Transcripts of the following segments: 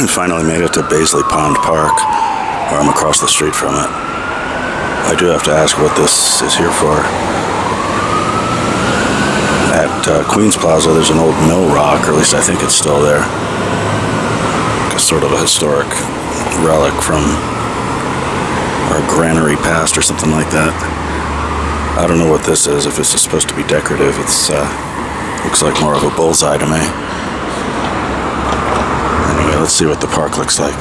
finally made it to Baisley Pond Park, where I'm across the street from it. I do have to ask what this is here for. At Queens Plaza, there's an old mill rock, or at least I think it's still there. It's sort of a historic relic from our granary past or something like that. I don't know what this is, if it's supposed to be decorative. It's looks like more of a bullseye to me. Anyway, let's see what the park looks like.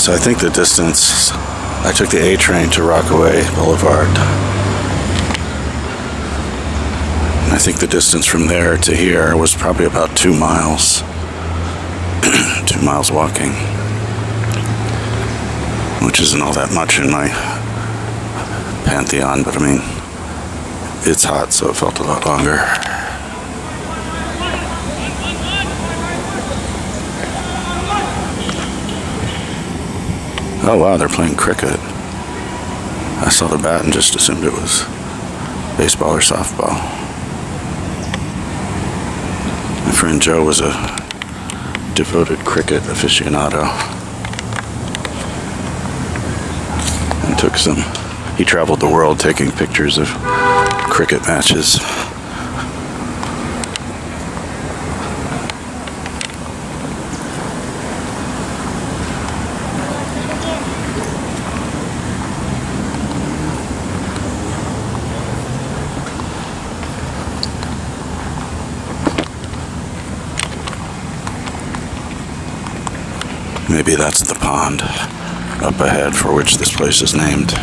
So I think the distance, I took the A train to Rockaway Boulevard. And I think the distance from there to here was probably about 2 miles. 2 miles walking. Which isn't all that much in my pantheon, but I mean, it's hot, so it felt a lot longer. Oh wow, they're playing cricket. I saw the bat and just assumed it was baseball or softball. My friend Joe was a devoted cricket aficionado. And took some, he traveled the world taking pictures of cricket matches. Maybe that's the pond up ahead for which this place is named.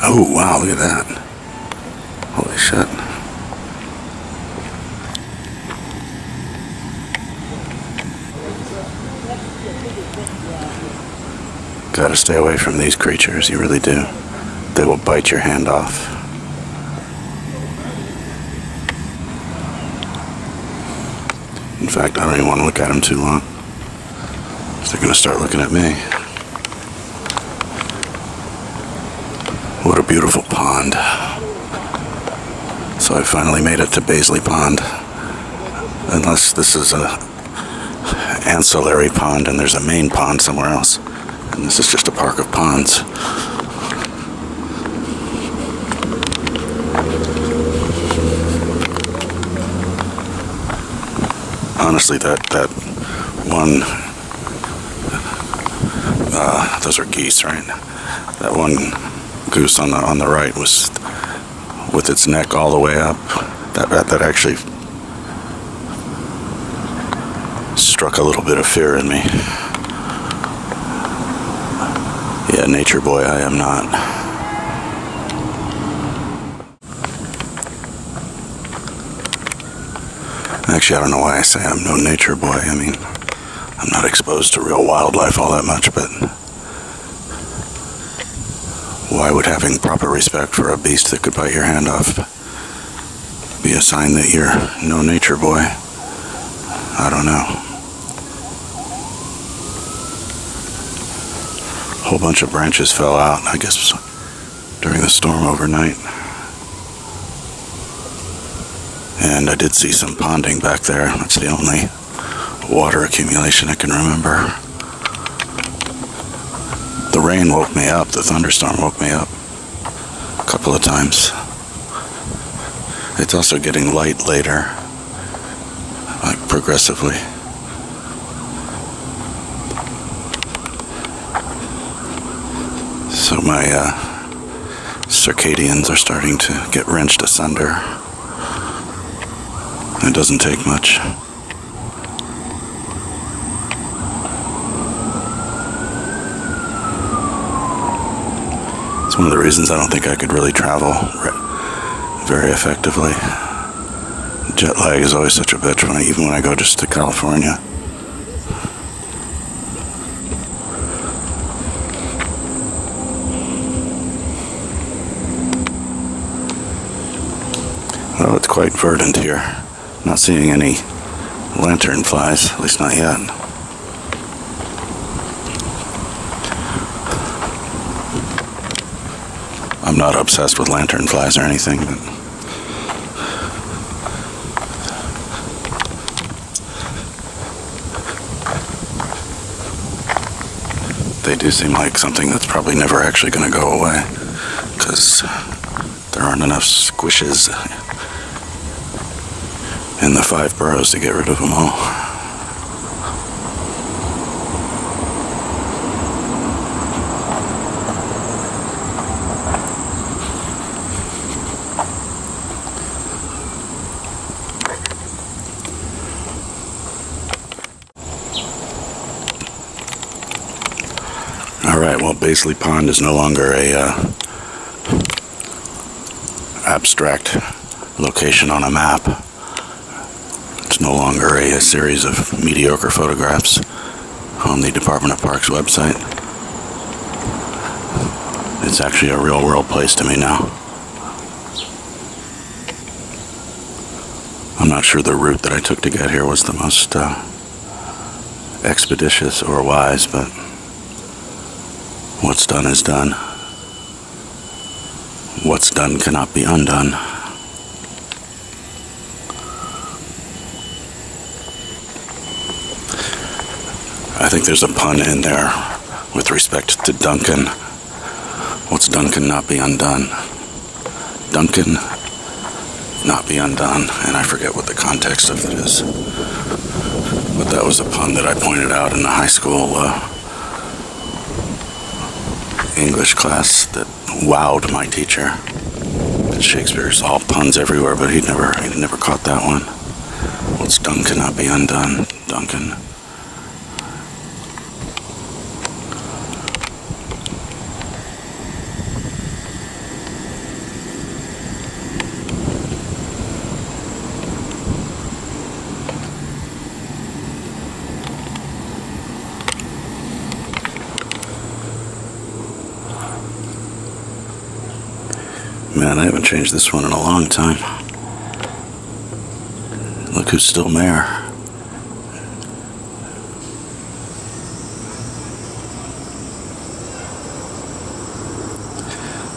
Oh wow, look at that. Holy shit. Gotta stay away from these creatures, you really do. They will bite your hand off. In fact, I don't even want to look at them too long. They're gonna start looking at me. What a beautiful pond. So I finally made it to Baisley Pond. Unless this is a ancillary pond and there's a main pond somewhere else. And this is just a park of ponds. Honestly, that one, those are geese, right? That one goose on the right was with its neck all the way up. That actually struck a little bit of fear in me. Yeah, nature boy, I am not. Actually, I don't know why I say I'm no nature boy. I mean, I'm not exposed to real wildlife all that much, but why would having proper respect for a beast that could bite your hand off a sign that you're no nature boy. I don't know. A whole bunch of branches fell out, I guess, during the storm overnight. And I did see some ponding back there. That's the only water accumulation I can remember. The rain woke me up. The thunderstorm woke me up a couple of times. It's also getting light later, like progressively. So my circadians are starting to get wrenched asunder. It doesn't take much. It's one of the reasons I don't think I could really travel very effectively. Jet lag is always such a bitch even when I go just to California. Well, it's quite verdant here. Not seeing any lanternflies, at least not yet. I'm not obsessed with lanternflies or anything, but they do seem like something that's probably never actually going to go away, because there aren't enough squishes in the 5 boroughs to get rid of them all. Alright, well, Baisley Pond is no longer a abstract location on a map. It's no longer a series of mediocre photographs on the Department of Parks website. It's actually a real-world place to me now. I'm not sure the route that I took to get here was the most expeditious or wise, but what's done is done. What's done cannot be undone. I think there's a pun in there with respect to Duncan. What's done cannot be undone. Duncan, not be undone. And I forget what the context of it is. But that was a pun that I pointed out in the high school English class that wowed my teacher. Shakespeare's all puns everywhere, but he'd never caught that one. What's done cannot be undone, Duncan. Man, I haven't changed this one in a long time. Look who's still mayor.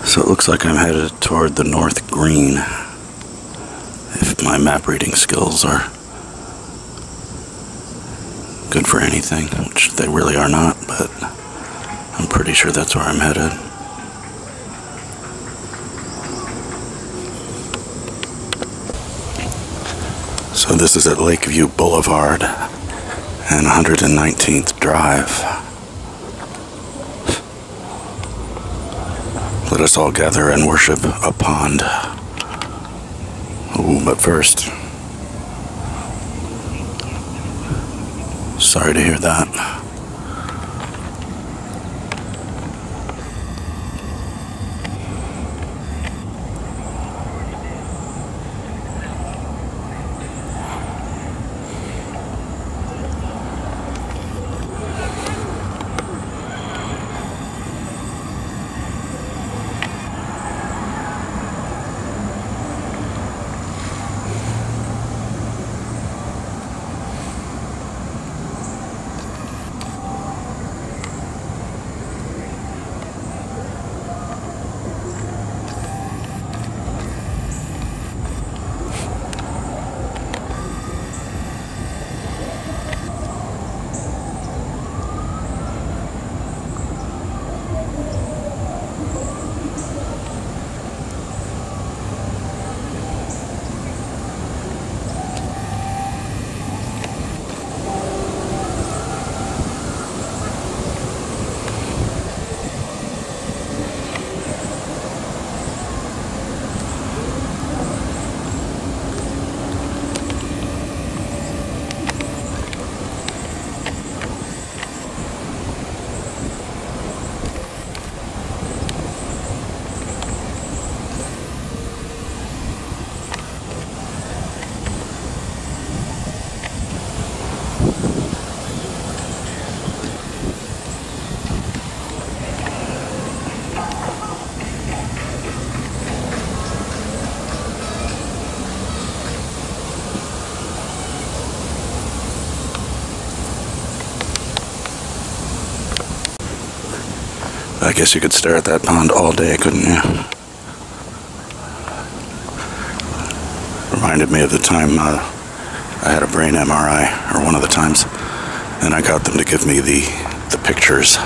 So it looks like I'm headed toward the North Green, if my map reading skills are good for anything, which they really are not, but I'm pretty sure that's where I'm headed. So this is at Lakeview Boulevard and 119th Drive. Let us all gather and worship a pond. Ooh, but first, sorry to hear that. I guess you could stare at that pond all day, couldn't you? Reminded me of the time I had a brain MRI, or one of the times, and I got them to give me the pictures.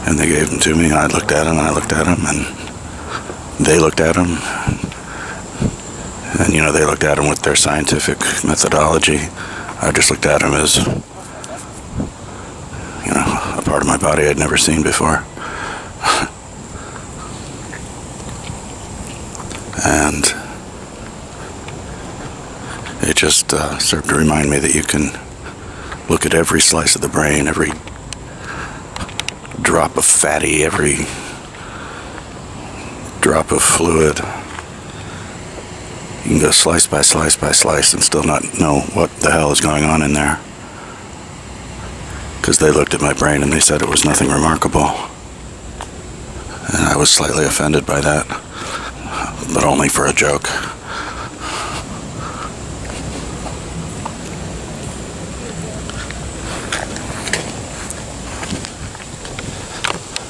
And they gave them to me, and I looked at them, and I looked at them, and they looked at them. And, you know, they looked at them with their scientific methodology. I just looked at them as, you know, a part of my body I'd never seen before. And it just served to remind me that you can look at every slice of the brain, every drop of fatty, every drop of fluid. You can go slice by slice by slice and still not know what the hell is going on in there. Because they looked at my brain and they said it was nothing remarkable. And I was slightly offended by that, but only for a joke.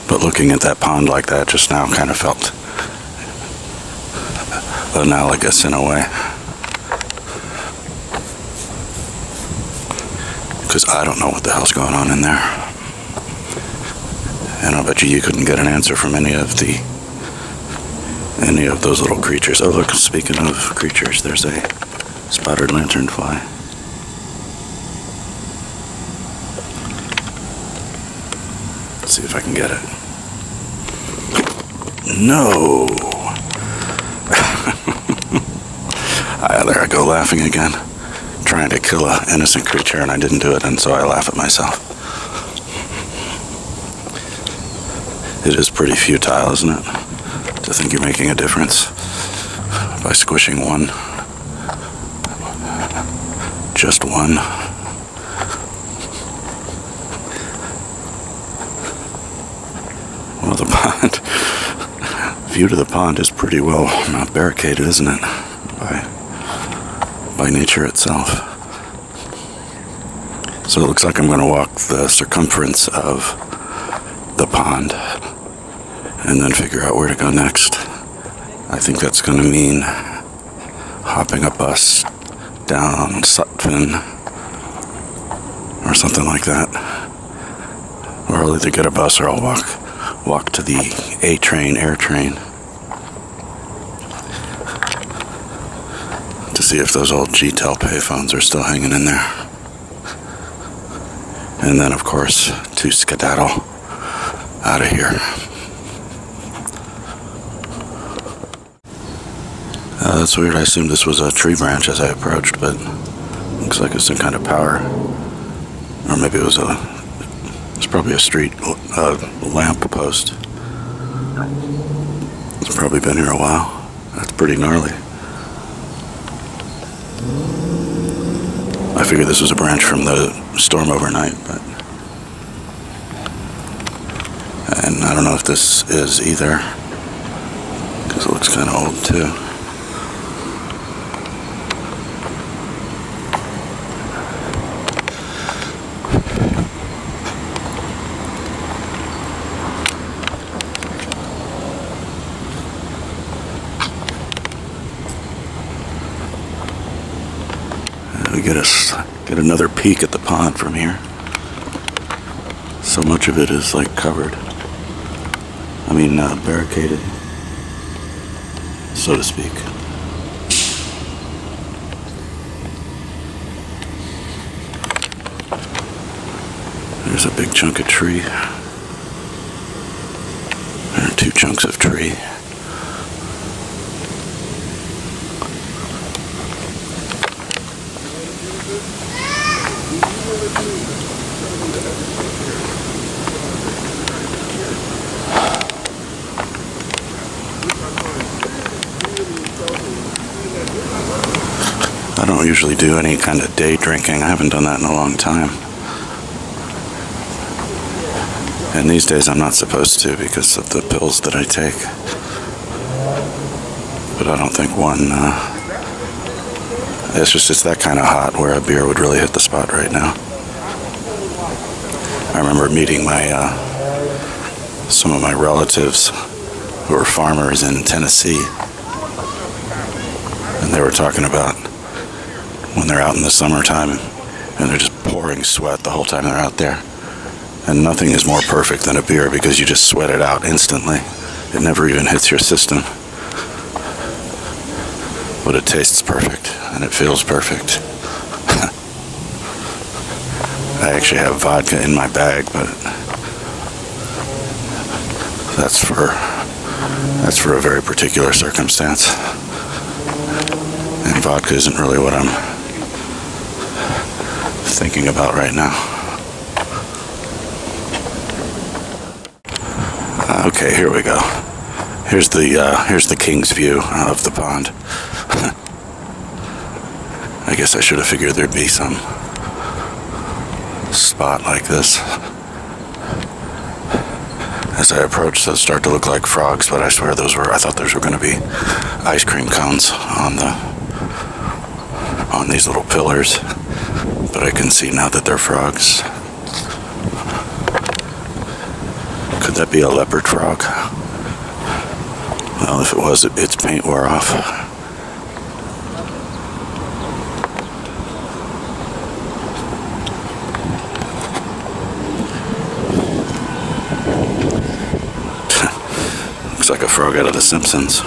But looking at that pond like that just now kind of felt analogous in a way. Because I don't know what the hell's going on in there. And I bet you couldn't get an answer from any of those little creatures. Oh look, speaking of creatures, there's a spotted lanternfly. Let's see if I can get it. No! There I go, laughing again. Trying to kill an innocent creature, and I didn't do it, and so I laugh at myself. It is pretty futile, isn't it? To think you're making a difference by squishing one. Just one. Well, the pond, view to the pond is pretty well barricaded, isn't it? By nature itself. So it looks like I'm going to walk the circumference of the pond and then figure out where to go next. I think that's going to mean hopping a bus down Sutphin or something like that. Or I'll either get a bus or I'll walk to the A train, air train, to see if those old G-Tel payphones are still hanging in there. And then, of course, to skedaddle out of here. That's weird. I assumed this was a tree branch as I approached, but looks like it's some kind of power. Or maybe it's probably a street lamp post. It's probably been here a while. That's pretty gnarly. I figured this was a branch from the storm overnight, but... And I don't know if this is either, because it looks kind of old too. We get another peek at the pond from here. So much of it is like covered. I mean, barricaded, so to speak. There's a big chunk of tree. There are two chunks of tree. I don't usually do any kind of day drinking. I haven't done that in a long time. And these days I'm not supposed to because of the pills that I take. But I don't think it's that kind of hot where a beer would really hit the spot right now. I remember meeting some of my relatives who were farmers in Tennessee, and they were talking about when they're out in the summertime and they're just pouring sweat the whole time they're out there. And nothing is more perfect than a beer because you just sweat it out instantly. It never even hits your system. But it tastes perfect and it feels perfect. I actually have vodka in my bag, but that's for a very particular circumstance. And vodka isn't really what I'm thinking about right now. Okay, here we go. Here's the king's view of the pond. I guess I should have figured there'd be some spot like this. As I approach, those start to look like frogs, but I swear I thought those were going to be ice cream cones on these little pillars. But I can see now that they're frogs. Could that be a leopard frog? Well, if it was, its paint wore off. Looks like a frog out of The Simpsons.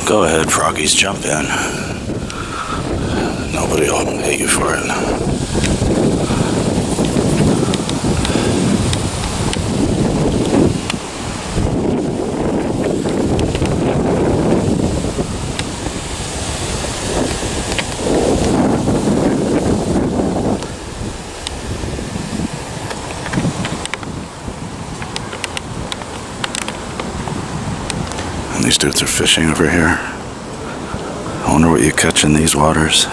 Go ahead, froggies, jump in. Nobody will hate you for it. These dudes are fishing over here. I wonder what you catch in these waters.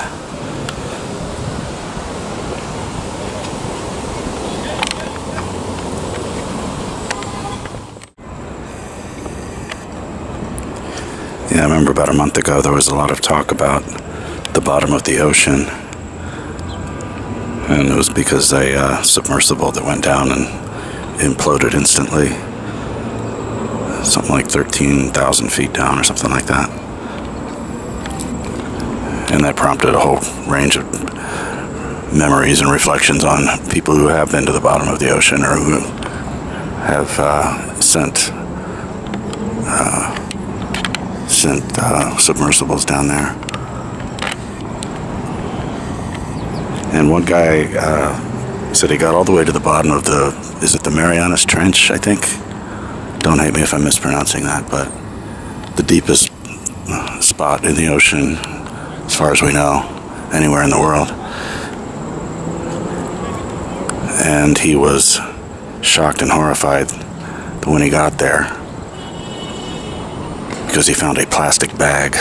Yeah, I remember about a month ago there was a lot of talk about the bottom of the ocean. And it was because a submersible that went down and imploded instantly. Something like 13,000 feet down or something like that. And that prompted a whole range of memories and reflections on people who have been to the bottom of the ocean or who have sent submersibles down there. And one guy said he got all the way to the bottom of is it the Marianas Trench, I think? Don't hate me if I'm mispronouncing that, but the deepest spot in the ocean, as far as we know, anywhere in the world. And he was shocked and horrified when he got there because he found a plastic bag.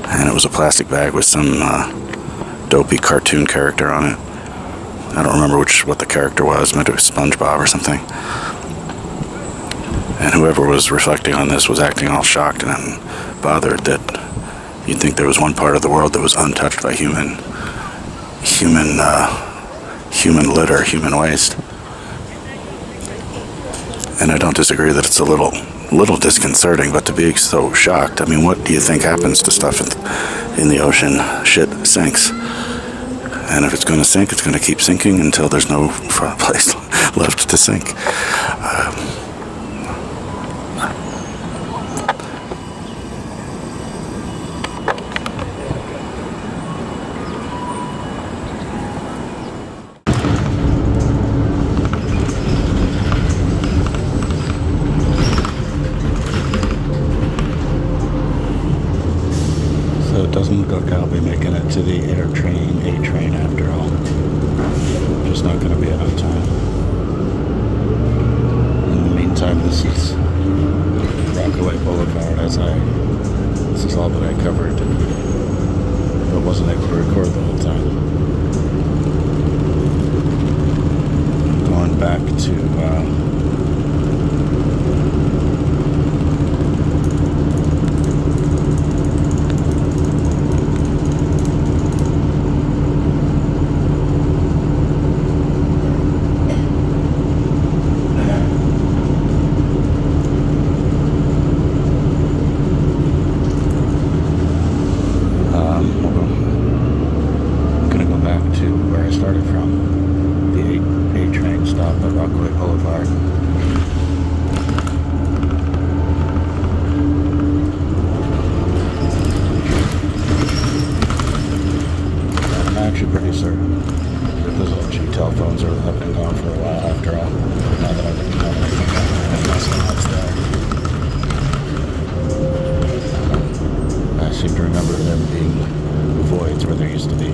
And it was a plastic bag with some dopey cartoon character on it. I don't remember what the character was, maybe it was SpongeBob or something. And whoever was reflecting on this was acting all shocked and bothered that you'd think there was one part of the world that was untouched by human litter, human waste. And I don't disagree that it's a little disconcerting, but to be so shocked, I mean, what do you think happens to stuff in the ocean? Shit sinks. And if it's going to sink, it's going to keep sinking until there's no place left to sink. So it doesn't look like I'll be making it to the A train after all. Just not going to be enough time. In the meantime, this is Rockaway Boulevard as I This is all that I covered, but wasn't able to record the whole time. Going back to where I started from, the A train stop at Rockaway Boulevard. And I'm actually pretty certain that those old G telephones have been gone for a while after all, now that I've been going I seem to remember them being voids where there used to be